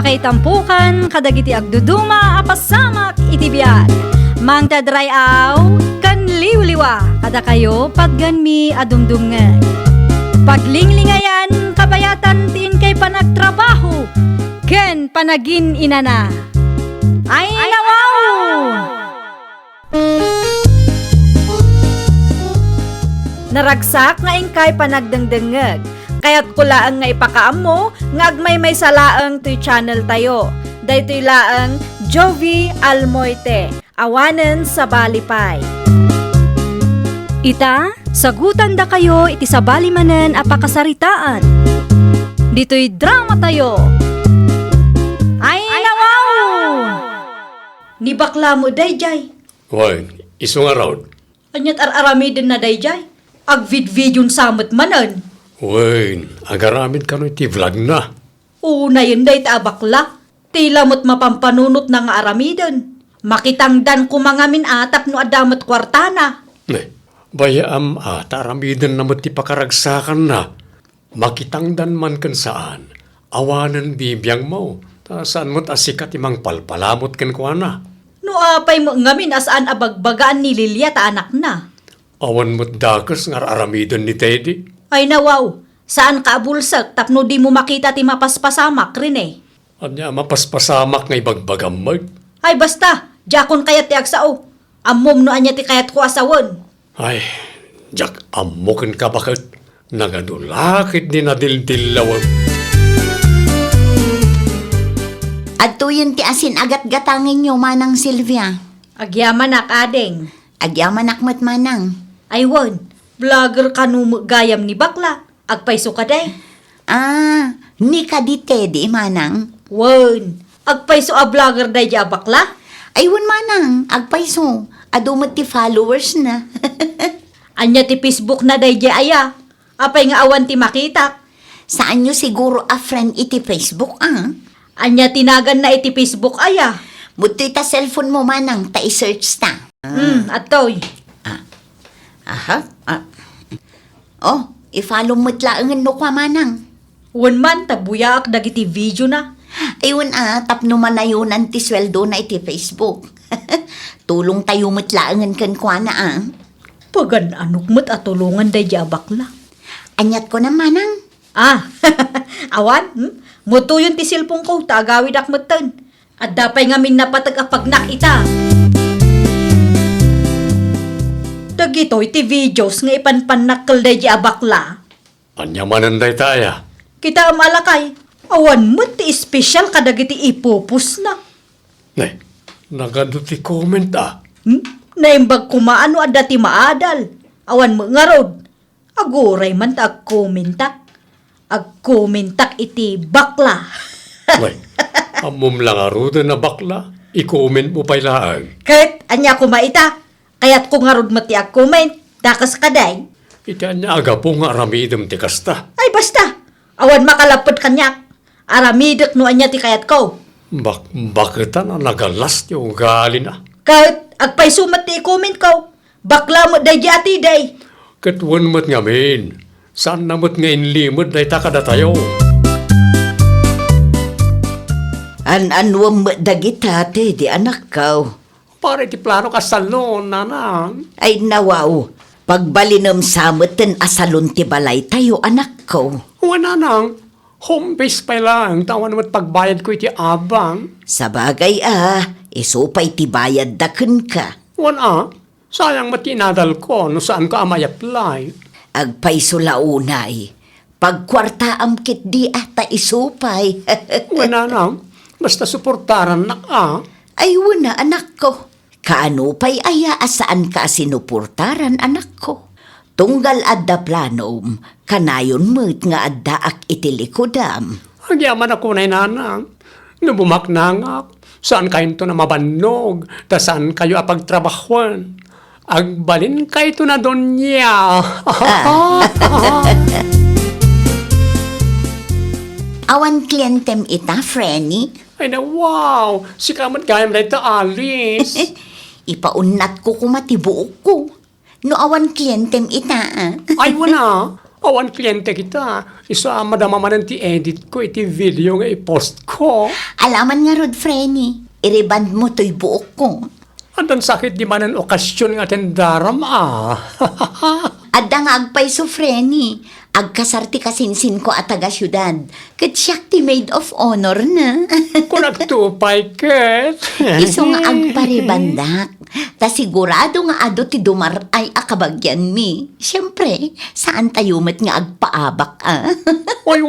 kay tampukan, kadagiti agduduma, apasamak iti biag. Mang tadrayaw, kan liwliwa, kada kayo padganmi adumdumngay. Paglinglingayan, kabayatan tin kay panagtrabaho, ken panagin inana. Ay nawaw! Naragsak nga ingkay panagdengdengeg. Kaya't kulaang nga ipakaam mo, nga agmay may salaang to'y channel tayo. Daytoy laang Jovie Almoite, awanen sa balipay. Ita, sagutan da kayo iti sa balimanen apakasaritaan. Dito'y drama tayo. Ay nawaw! Ni bakla mo dayjay. Hoy, iso nga raw. Anyat ararami din na dayjay. Agvid-vidyon samot manan. Hoy, agaramid ka no iti vlog na. Una yun day ta bakla. Tila mo't mapampanunot na nga aramidon. Makitangdan kumangamin atap no adamot kwartana. Bayaam taramidan na mo't ipakaragsakan na. Makitangdan man kan saan. Awanan bibiyang mo. Saan mo't asikat imang palpalamot kan kwa na. No apay mo ngamin asaan abagbagaan ni Lilia ta anak na. Awan mo't dakas nga aramidan ni Teddy. Ay nawaw, saan ka abulsak tapno di mo makita ti mapaspasamak rin eh. Anya mapaspasamak nga ibagbagam mo. Ay basta, jakon kayat ti agsao. Amom no anya ti kayat ko asawon. Ay, jak amukin ka bakit? Nagadulakit ni nadildillawag. At yun ti asin agat gatangin nyo, Manang Silvia. Agyamanak adeng. Agyamanak mo't manang. Ay won, vlogger ka no gayam ni bakla. Agpaiso ka day. Ni ka di Teddy, Manang. Won, agpaiso a vlogger day ja bakla. Ay, won Manang, agpaiso. Adumot ti followers na. Anya ti Facebook na day ja aya. Apay nga awan ti makita. Saan nyo siguro a friend iti Facebook, Anya tinagan na iti Facebook aya. Butoy ta cellphone mo, Manang, ta i-search ta. Atoy. Oh, i-follow mo't laangan no kwa, Manang. Won man, tabuyaak dagiti video na. Ayun tapno manayunan ti sweldo na iti Facebook. Tulong tayo mo't laangan kan kwa na, Pagan anok mo't atulungan day ja bakla. Anyat ko na, Manang. Awan, mutuyon ti silpong ko, tagawid akmatan. At dapay ngamin napatag apagnak ita. Dagitoy ti videos nga ipanpanakkel day ja bakla. Anya mananday taya. Kita amalakay, awan mo ti espesyal kadagiti ipupus na. Nagado ti comment Naimbag kumaano at dati maadal. Awan mo nga rod. Aguray man ta agkomentak. Agkomentak iti bakla. Amom lang aruda na bakla. I-comment mo pa'y laang. Kahit anya kumaita. Kaya't kung nga rod mati agkoment. Dakas kaday. Iti anya aga po nga aramidam ti kasta. Ay basta. Awan makalapod kanyak. Aramidok no anya ti kayat ko. Bakit na nagalas yung gali na? Kahit agpay sumat ti comment ko. Bakla mo day jati day. Katwan mo't ngamin. Saan na mo't ngayon limod na itakada tayo? Anwam dagita, Teddy, anak ko. Para iti plano ka salon, nanang. Ay nawaw, pagbalinam samutin asalon ti balay tayo, anak ko. Wala nang. Home base pa lang. Tawan mo't pagbayad ko iti abang. Sa bagay isupay ti bayad daken ka. Wala. Sayang matinadal ko no saan ka may-apply. Agpaiso launay. Pagkwarta amkit di ata isupay. Wala nang. Basta suportaran na Ay wala, anak ko. Kaano pa'y aya asaan ka sinuportaran, anak ko. Tunggal adda planom, kanayon mo't nga adda ak itilikodam. Agyaman ako na nanang. Nabumaknangak. Saan kayo ito na mabanog? Ta saan kayo apagtrabahuan? Agbalin kayo ito na doon niya. Awan klientem ita, Frenny. Ay na wow! Si kamat gayam na ito, Alice. Ipaunat ko kumatibuok ko. No awan klientem ita, Ay wala. Awan kliyente kita. Isa madamaman ti edit ko, iti video nga i-post ko. Alaman nga Rod Frenny, iriband mo to'y buok ko. Andan sakit di manan okasyon nga tendaram Adda nga agpay so Frenny, agkasarti kasinsin ko at taga syudad. Kat siyak ti maid of honor na. Kung nagtupay ket. Iso nga agparibandak. Ta sigurado nga ado ti dumar ay akabagyan mi. Siyempre, saan tayo met nga agpaabak Oy,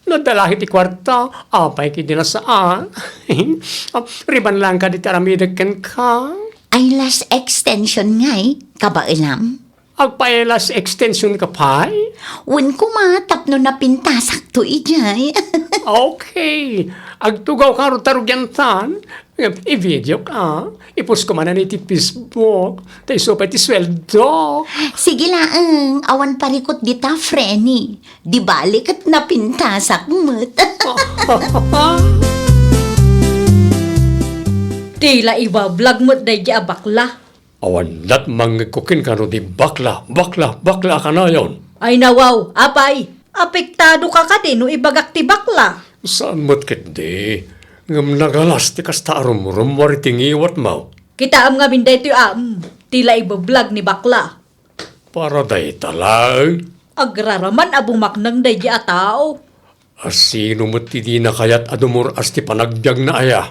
nadalahi ti kwarta, apay ki na saan. Riban lang ka di taramidagan ka. Ay last extension ngay, kabailam. Agpaelas extension ka pay? Wen ko matapno na pintasak to ijay. Okay. Agtugaw ka ro tarugyantan. I-video ka. Ipos ko man na ti Facebook. Tay so pa ti sweldo. Sige laang, awan parikot dita Frenny. Di balik at napintasak mo't. Tila iba vlog mo day di abakla. Awan lat mangikukin ka ro di bakla ka na yon. Ay nawaw, apay. Apektado ka din no ibagak ti bakla. Saan mo't kindi? Ngam nagalas ti kasta arum-rum wari tingiwat mo. Kita am nga minday ti tila iba vlog ni bakla. Para day talay. Agraraman abumaknang day di atao. Asino mo't ti di na kayat adumur as ti panagbiag na aya.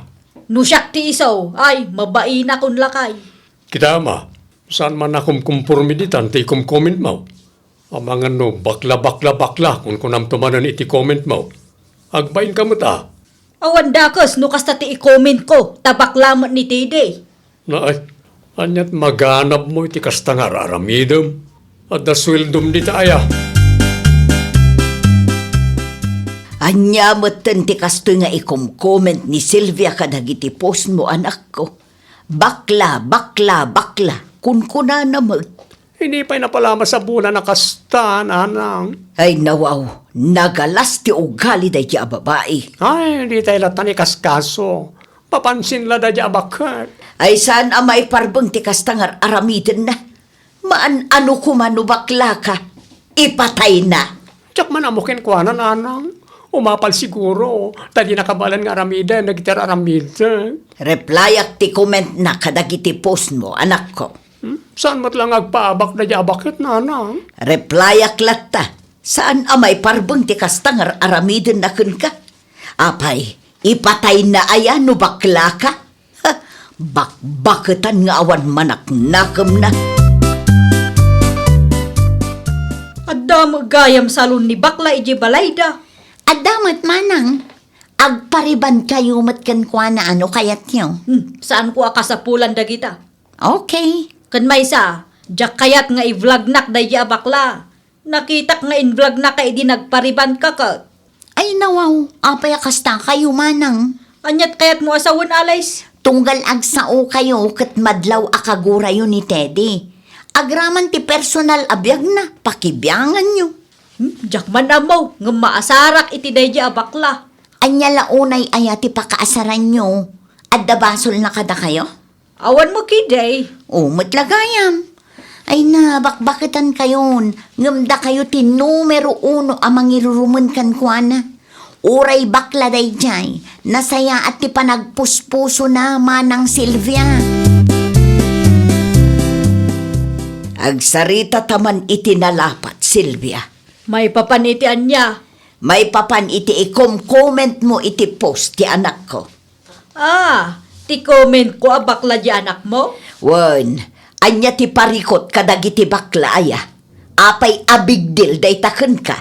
Nusyak ti isaw, ay mabai na kun lakay. Kita ma, saan man akum kumpormiditan ti comment mo? Amangan no, bakla kung kunam tumanan iti comment mo. Agbain ka mo ta. Awan dakos no kasta ti i-comment ko, tabaklamot ni Tide. Na ay, anyat maganap mo iti kasta nga raramidam. At daswildom di aya. Anya mo't ti kastoy nga ikom-comment ni Sylvia kadagiti post mo anak ko. Bakla, kun kuna na mo. Hindi pa'y napalama sa bulan na kasta, nanang. Ay nawaw, nagalas ti ugali day ti babae. Ay, hindi tayo latan ikaskaso. Papansin la da di abakat. Ay saan amay parbeng ti kastangar aramiden na. Maan ano kumano bakla ka, ipatay na. Tsak man amukin ko na, nanang. Umapal siguro. Tadi nakabalan nga aramida, nagtira aramida. Replyak ti comment na kadagiti post mo, anak ko. Saan mo't lang agpaabak na di abakit, nanang? Replyak latta, saan amay parbeng ti kastangar aramiden na kun ka? Apay, ipatay na aya no bakla ka? Ha, bakbaketan nga awan manaknakem na. Adam gayam salon ni bakla iji balayda. Adamat manang, agpariban kayo matkan kwa na ano kayat nyo. Saan ko akasapulan da kita? Okay. Kan may sa, jak kayat nga i-vlog nak day di abakla. Nakitak nga in-vlog na kay di nagpariban ka ka. Ay nawaw, apay kasta kayo manang. Anyat kayat mo asawon alays? Tunggal agsao kayo kat madlaw akagura yun ni Teddy. Agraman ti personal abiyag na, pakibiyangan nyo. Jak man amaw, nga maasarak iti day di abakla. Anya launay ayati pakaasaran nyo. Adda basol na kada kayo? Awan mo kiday. O, matlagayam. Ay na, bakbakitan kayon. Ngamda kayo ti numero 1 amang iruruman kan kwa na. Uray bakla day jay. Nasaya at ti panagpuspuso na manang Sylvia. Agsarita taman iti nalapat, Sylvia. May papanitian niya. May papan iti ikom-comment mo iti post ti anak ko. Ti comment ko abakla di anak mo? Wan, anya ti parikot kadagiti bakla aya. Apay abigdil day taken ka.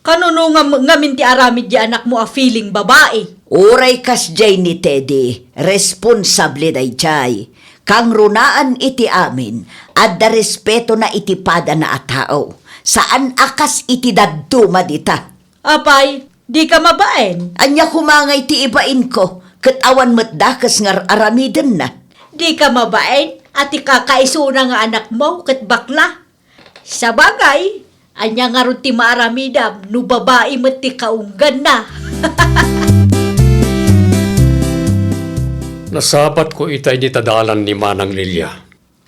Kanuno ngamin ti aramid di anak mo a feeling babae. Uray kas jay ni Teddy, responsable day jay. Kang runaan iti amin, adda respeto na iti pada na atao. Saan akas iti daddo madita? Apay, di ka mabaen. Anya kumangay ti ibain ko, ket awan metdakas ngar aramiden na. Di ka mabaen at ikakaisuna nga anak mo ket bakla. Sa bagay, anya nga ron ti maaramidam, no babae met ti kaunggan na. Nasabat ko itay di tadalan ni Manang Lilia.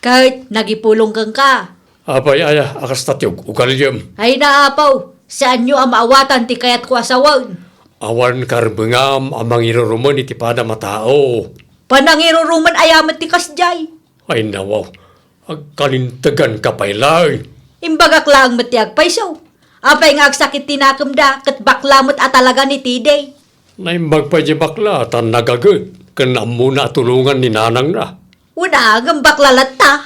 Kahit nagipulong kang ka, Apay aya, akas tatyog, ukalyam. Ay naapaw, saan nyo ang maawatan ti kayat ko asawan? Awan karbengam amang iruruman iti pada matao. Panangiruruman ayamat ti kasjay. Ay nawaw, agkalintagan ka pailay. Imbagak lang matiag paisaw. Apay nga agsakit tinakamda, kat baklamot at talaga ni Tiday. Naimbag pa di bakla, tan nagagod. Kanam muna tulungan ni nanang na. Una, ang baklalata.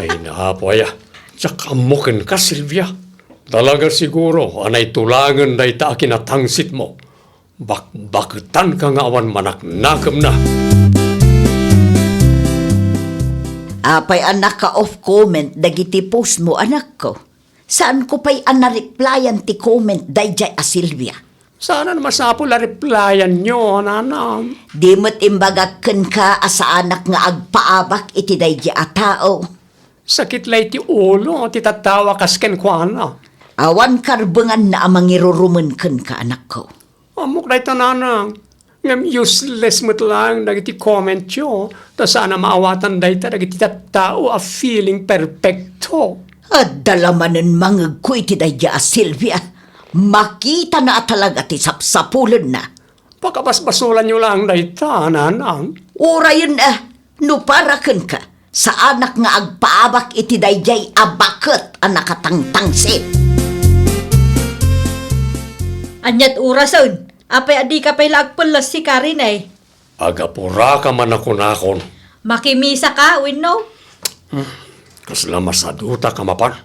Ay nahapoy Tsaka mo ken ka, Silvia. Talaga siguro, anay tulangan na ita kinatangsit mo. Bakbakutan ka nga awan manaknakam na. Apay anak ka off comment dagiti post mo anak ko. Saan ko pa'y anareplyan ti comment dayjay a Silvia? Sana naman sa po la replyan nyo, nanang. Di mo't imbagakken ka asa anak nga agpaabak iti dayjay a tao. Sakit lay ti ulo, ti tatawa kasken kwa na. Awan karbengan na amang irurumen ken ka anak ko. Amok na ito, nanang. Ngam useless mo't lang dagiti comment nyo. Ta sana maawatan da ita dagiti tao a feeling perfecto. At dalamanen mangag ko iti dayjay a Silvia. Makita na talaga ti sapsapulan na. Pakabasbasulan nyo lang da ita, nanang. Urayon no para ken ka. Sa anak nga agpaabak iti dayjay abaket a nakatangtangsit. Anyat urason, apay adi ka pa'y lagpulos si Karin eh. Agapura ka man ako nakon. Makimisa ka, winno? Kasla masaduta ka mapan.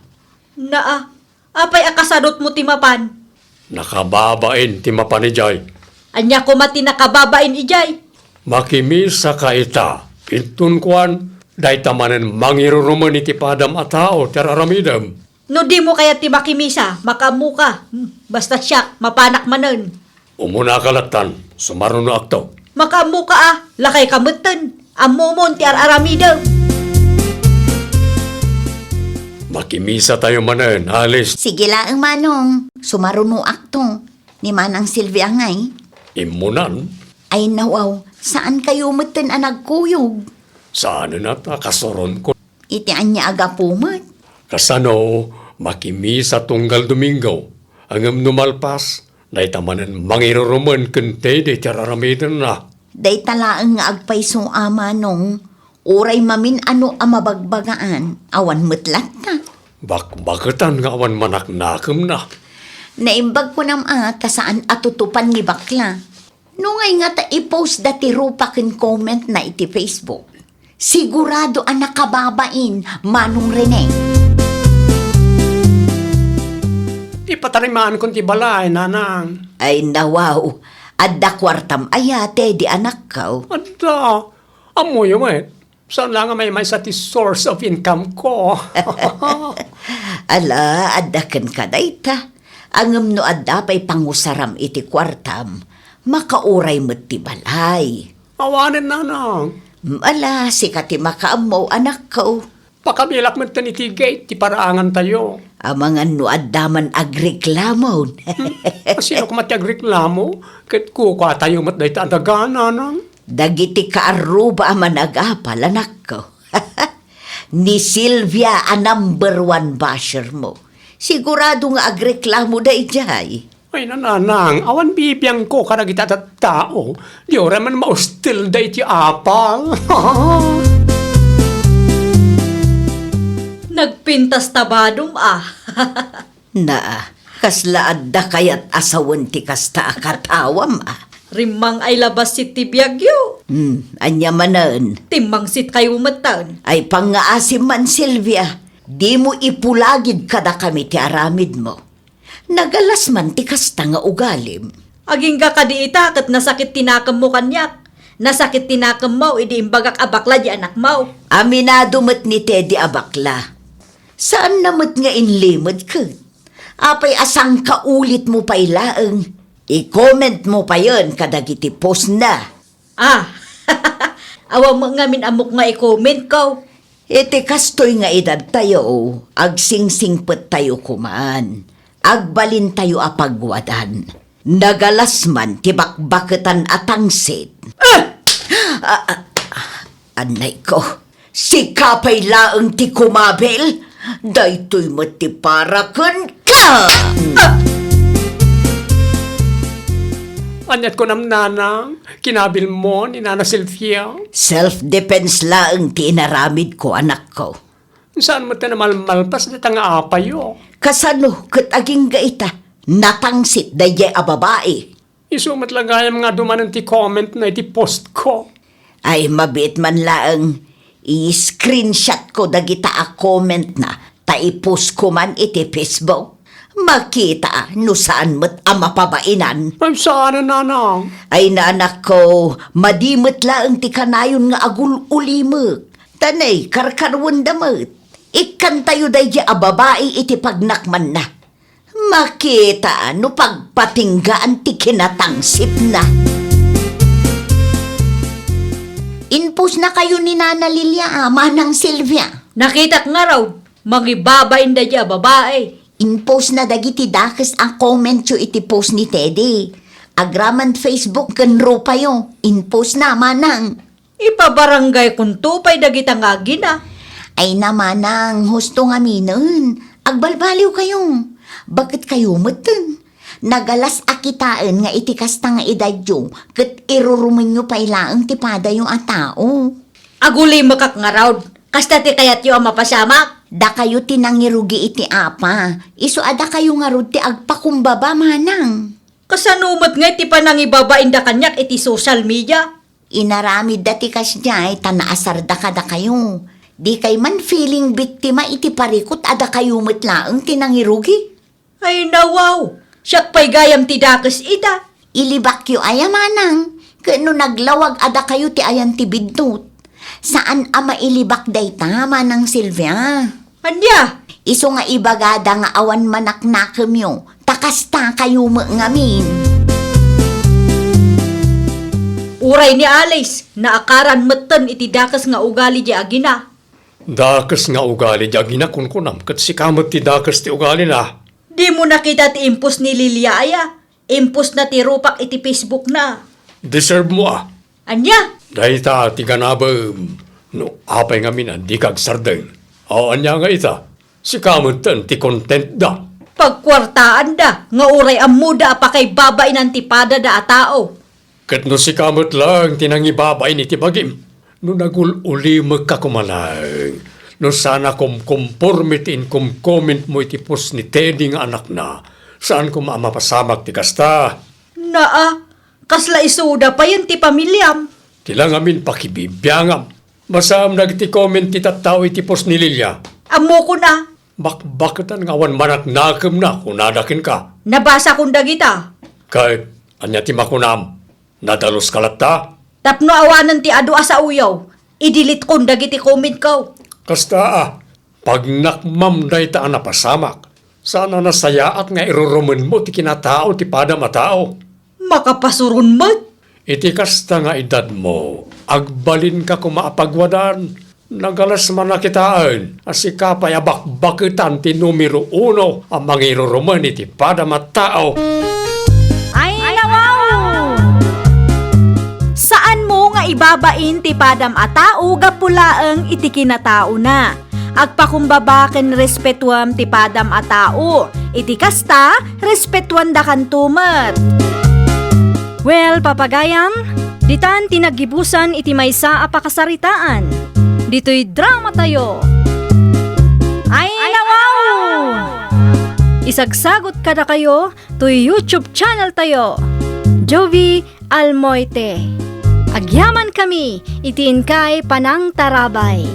Naa, apay akasadot mo timapan. Nakababain ti mapanijay. Anya ko mati nakababain ijay. Makimisa ka ita. Intun kuan, dahi tamanen mangiruruman iti padam a tao, teraramidam. No di mo kaya ti makimisa, makamu ka. Basta siya, mapanak manen. Umuna kalatan, sumaruno akto. Makamu ka lakay kamutan. Amumon ti araramidam. Makimisa tayo manen, alis. Sige lang manong, sumaruno akto. Ni Manang Silvia ngay. Imunan, Ay nawaw, saan kayo mutin ang nagkuyog? saan na ta kasoron ko. Iti anya aga pumat. Kasano, makimisa tunggal Domingo. Angam numalpas, dahi tamanen mangiruruman kente de teraramidam na. Day talaang nga agpaiso ama nung. Uray mamin ano ang mabagbagaan. Awan mutlat na. Bakbakatan nga awan manaknakam na. Naimbag ko nam saan atutupan ni bakla. Nungay nga ta i-post dati rupa ken comment na iti Facebook. Sigurado ang nakababain, Manong Rene. Di patarimaan kung ti balay, nanang. Ay nawaw, adda kwartam ayate di anak ko. Adda, amoy mo Saan lang may sa source of income ko? Ala, adda ken kadayta. Angem no adda pa'y pangusaram iti kwartam. Makauray mo't ti balay. Awanin, nanang. Ala, sikati makaamaw anak ko. Pakabilak mo ito ni Tigate, ti paraangan tayo. Amangan no addaman agreklamon. Sino kumatiag reklamo? Kat kuka tayo mat dahi ta andaga, nanang. Dagiti kaaruba managapal anak ko. Ni Silvia a number 1 basher mo. Sigurado nga agreklamo da ijay. Ay, nanang, awan bibiyang ko karagita at tao. Di ora man maustil dahi ti apal. Nagpintas tabadom Na, kaslaad da kayat asawan ti kasta akatawam Rimang ay labas si Tibiagyo. Anya manan. Timang sit kayo matan. Ay pangaasim man Silvia, di mo ipulagid kada kami ti aramid mo. Nagalas man ti kasta nga ugalim. Aging ka di ita kat nasakit tinakam mo kanyak. Nasakit tinakam mo, idi imbagak abakla di anak mo. Aminado mo't ni Teddy abakla. Saan namot nga inlimod ka? Apay asang kaulit mo pa ilaang. I-comment mo pa yon kadagiti post na. Awa mo ngamin amok nga i-comment ko. Iti kastoy nga edad tayo, agsingsingpet tayo kumaan. Agbalin tayo apagwadan. Nagalas man tibakbaketan atangsit. Anay ko, si kapay laeng ti kumabel, Daytoy matiparakan ka! Anyat ko nam nanang, kinabil mo ni Nana Sylvia. Self-defense laang ti inaramid ko, anak ko. Saan mo ta na malmalpas na tanga apayo? Kasano kat aging gaita, natangsit daye a babae. Isumat lang gaya mga dumanan ti comment na iti post ko. Ay mabit man laang, i-screenshot ko dagita a comment na, taipos ko man iti Facebook. Makita no saan mo't ama pabainan. Ay, saan na nanang? Ay na anak ko, madimot laang ti kanayon nga agul ulimek. Tanay, karkarwan damot. Ikan tayo dahi a babae iti pagnakman na. Makita no pagpatinggaan ti kinatangsip na. Inpus na kayo ni Nana Lilia, Manang Sylvia. Nakita nga raw, mangibabain da dya babae. Inpost na dagiti dakes ang comment yo iti post ni Teddy. Agraman Facebook ken rupa yo. Inpost na manang. Ipabarangay kung tupay dagita nga gina. Ay na manang, husto nga minen. Agbalbaliw kayo. Bakit kayo meten? Nagalas akitaan nga iti kasta nga edad yo. Ket irurumen nyo pailaang tipada yung atao. Aguli makak nga raw, kasta ti kayat yo ang mapasamak. Da kayo tinangirugi iti apa. Iso ada kayo nga rod ti agpakumbaba manang. Kasanumat nga iti panangibabain da kanyak iti social media. Inaramid dati kasya tanaasar da kada kayo. Di kay man feeling biktima iti parikot ada kayo matlaang tinangirugi. Ay nawaw, siyak pa'y gayam ti dakes ita. Ilibak yu ayamanang. Kano naglawag ada kayo ti ayan ti bidnot. Saan ama ilibak dayta manang Sylvia? Anya? Iso nga ibagada nga awan manaknakem yo. Takasta kayo mo ngamin. Uray ni Alice, naakaran meten iti dakes nga ugali di agina. Dakas nga ugali di agina kunkunam, kat si kamot ti dakas ti ugali na. Di mo nakita ti impus ni Lilia aya. Impus na ti rupak iti Facebook na. Deserve mo ah. Anya? Dahil ta ti ganabam, no apay nga minan di kag sarday. O anya nga ita, si kamot tan ti content da. Pagkwartaan da, nga uray amuda pa kay babain ang tipada da a tao. Kat no si kamot lang tinangibabay ni ti bagim. No nagululi magkakumalang. No sana kumkonformit in comment mo iti post ni Teddy nga anak na. Saan ko maamapasamak ti kasta? Naa, kasla isuda pa yun ti pamilyam. Tilang amin pakibibiyangam. Masam nagti comment ti tattao iti post ni Lilia. Amo ko na. Bakbakatan nga awan manaknakem na kung nadakin ka. Nabasa kong dagita. Kay anya ti makunam. Nadalos kalata. Tapno awanan ti adu sa uyaw. Idilit kong dagiti comment ko. Kasta pag nakmam day ta napasamak. Sana nasayaat nga irurumen mo ti kinatao ti pada matao. Makapasurun mat. Iti kasta nga edad mo, agbalin ka kumaapagwadan. Nagalas man nakitaan, asika pa'y abakbakitan ti numero 1 ang mga iruruman iti pada matao. Ay nawaw! Saan mo nga ibabain ti padam a tao gapulaeng iti kinatao na? Agpakumbaba ken respetuam ti padam a tao. Iti kasta, respetuan da kan tumet. Well, papagayam, ditan tinagibusan iti maysa a pakasaritaan. Dito'y drama tayo. Ay nawaw! Isagsagot kada kayo to'y YouTube channel tayo. Jovie Almoite. Agyaman kami, itiin kay panang tarabay.